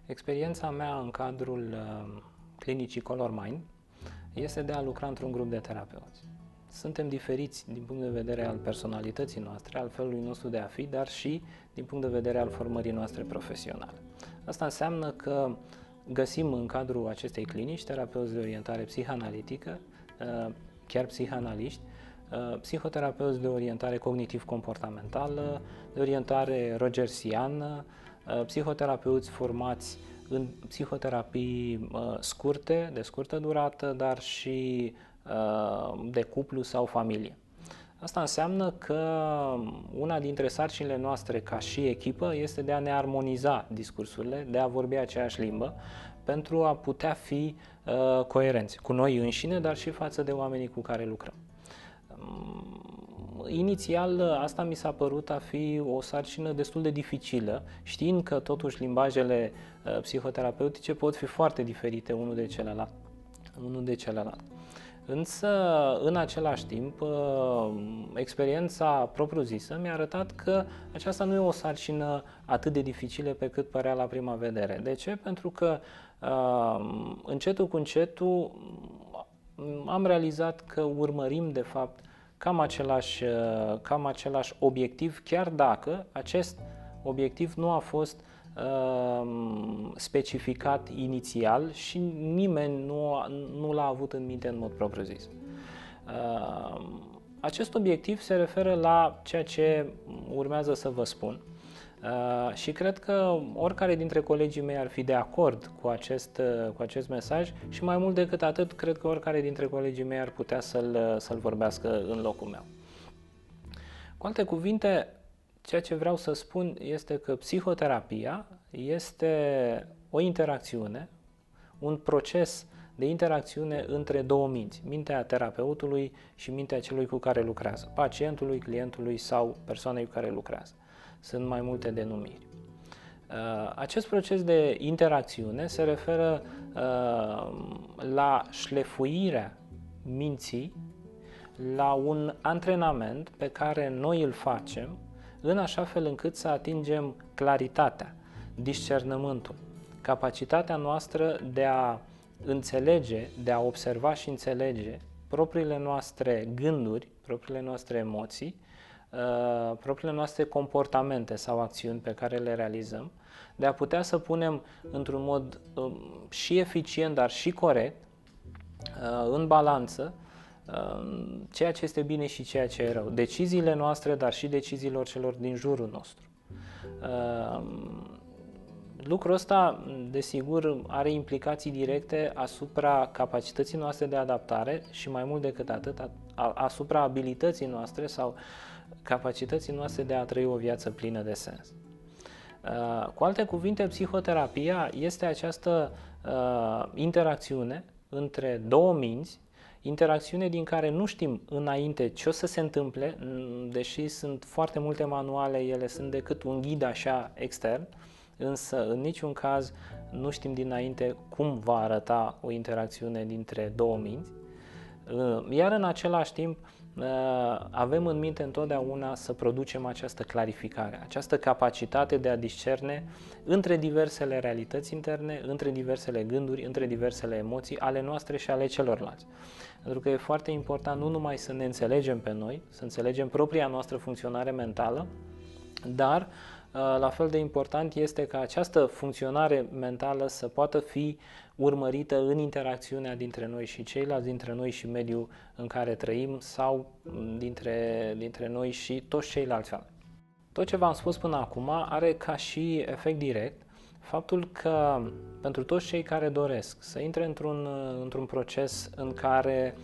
Experiența mea în cadrul clinicii Color Mind este de a lucra într-un grup de terapeuți. Suntem diferiți din punct de vedere al personalității noastre, al felului nostru de a fi, dar și din punct de vedere al formării noastre profesionale. Asta înseamnă că găsim în cadrul acestei clinici terapeuți de orientare psihanalitică, chiar psihanaliști, psihoterapeuți de orientare cognitiv-comportamentală, de orientare rogersiană, psihoterapeuți formați în psihoterapii scurte, de scurtă durată, dar și de cuplu sau familie. Asta înseamnă că una dintre sarcinile noastre ca și echipă este de a ne armoniza discursurile, de a vorbi aceeași limbă, pentru a putea fi coerenți cu noi înșine, dar și față de oamenii cu care lucrăm. Inițial, asta mi s-a părut a fi o sarcină destul de dificilă, știind că totuși limbajele psihoterapeutice pot fi foarte diferite unul de celălalt. Însă, în același timp, experiența propriu-zisă mi-a arătat că aceasta nu e o sarcină atât de dificilă pe cât părea la prima vedere. De ce? Pentru că încetul cu încetul am realizat că urmărim, de fapt, cam același obiectiv, chiar dacă acest obiectiv nu a fost specificat inițial și nimeni nu l-a avut în minte în mod propriu-zis. Acest obiectiv se referă la ceea ce urmează să vă spun și cred că oricare dintre colegii mei ar fi de acord cu acest mesaj și mai mult decât atât, cred că oricare dintre colegii mei ar putea să-l vorbească în locul meu. Cu alte cuvinte, ceea ce vreau să spun este că psihoterapia este o interacțiune, un proces de interacțiune între două minți, mintea terapeutului și mintea celui cu care lucrează, pacientului, clientului sau persoanei cu care lucrează. Sunt mai multe denumiri. Acest proces de interacțiune se referă la șlefuirea minții, la un antrenament pe care noi îl facem în așa fel încât să atingem claritatea, discernământul, capacitatea noastră de a înțelege, de a observa și înțelege propriile noastre gânduri, propriile noastre emoții, propriile noastre comportamente sau acțiuni pe care le realizăm, de a putea să punem într-un mod și eficient, dar și corect, în balanță, ceea ce este bine și ceea ce e rău. Deciziile noastre, dar și deciziilor celor din jurul nostru. Lucrul ăsta, desigur, are implicații directe asupra capacității noastre de adaptare și mai mult decât atât, asupra abilității noastre sau capacității noastre de a trăi o viață plină de sens. Cu alte cuvinte, psihoterapia este această interacțiune între două minți, interacțiune din care nu știm înainte ce o să se întâmple, deși sunt foarte multe manuale, ele sunt decât un ghid așa extern, însă în niciun caz nu știm dinainte cum va arăta o interacțiune dintre două minți, iar în același timp avem în minte întotdeauna să producem această clarificare, această capacitate de a discerne între diversele realități interne, între diversele gânduri, între diversele emoții ale noastre și ale celorlalți. Pentru că e foarte important nu numai să ne înțelegem pe noi, să înțelegem propria noastră funcționare mentală, dar la fel de important este ca această funcționare mentală să poată fi urmărită în interacțiunea dintre noi și ceilalți, dintre noi și mediul în care trăim sau dintre noi și toți ceilalți oameni. Tot ce v-am spus până acum are ca și efect direct faptul că pentru toți cei care doresc să intre într-un proces în care,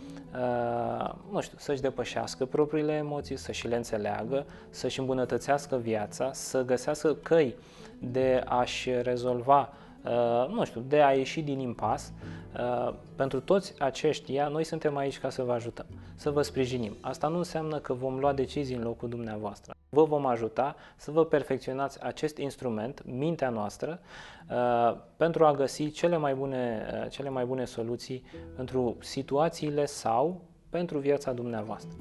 nu știu, să-și depășească propriile emoții, să-și le înțeleagă, să-și îmbunătățească viața, să găsească căi de a-și rezolva, nu știu, de a ieși din impas, pentru toți aceștia, noi suntem aici ca să vă ajutăm, să vă sprijinim. Asta nu înseamnă că vom lua decizii în locul dumneavoastră. Vă vom ajuta să vă perfecționați acest instrument, mintea noastră, pentru a găsi cele mai bune soluții pentru situațiile sau pentru viața dumneavoastră.